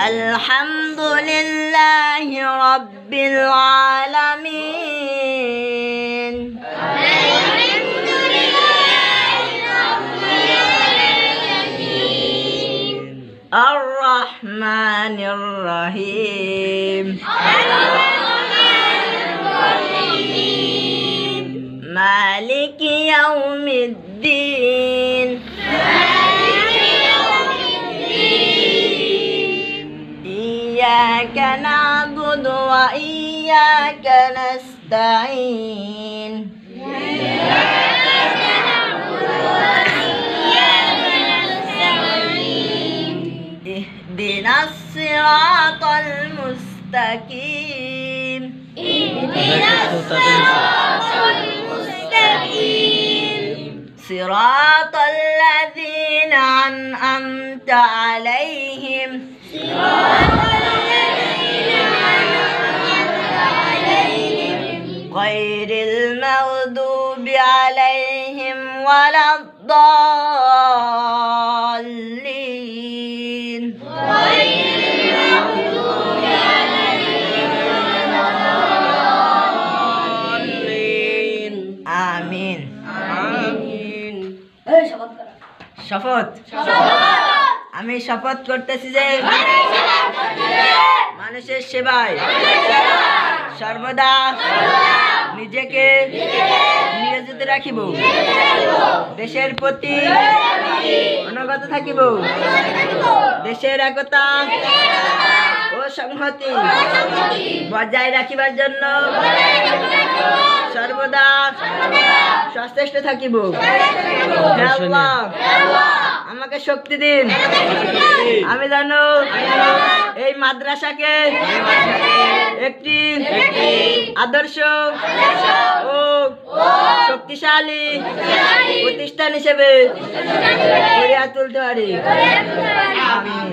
আলহামদুলিল্লাহি রাব্বিল আলামিন। আর রহমানির রহিম। মালিকি ইয়াউমিদ্দিন। إياك نعبد وإياك نستعين. اهدنا الصراط المستقيم. صراط الذين أنعمت عليهم غير المغضوب عليهم ولا الضالين. آمين. শপথ। আমি শপথ করতেছি যে মানুষের সেবায় সর্বদা নিজেকে নিয়োজিত রাখিব, দেশের প্রতি অনুগত থাকিব, দেশের একতা ও সংহতি বজায় রাখিবার জন্য সর্বদা সচেষ্ট থাকিব। হে আল্লাহ, আমাকে শক্তি দিন, আমি জানো এই মাদ্রাসাকে একটি আদর্শ ও শক্তিশালী প্রতিষ্ঠান হিসেবে গড়ে তুলতে পারি। আমিন।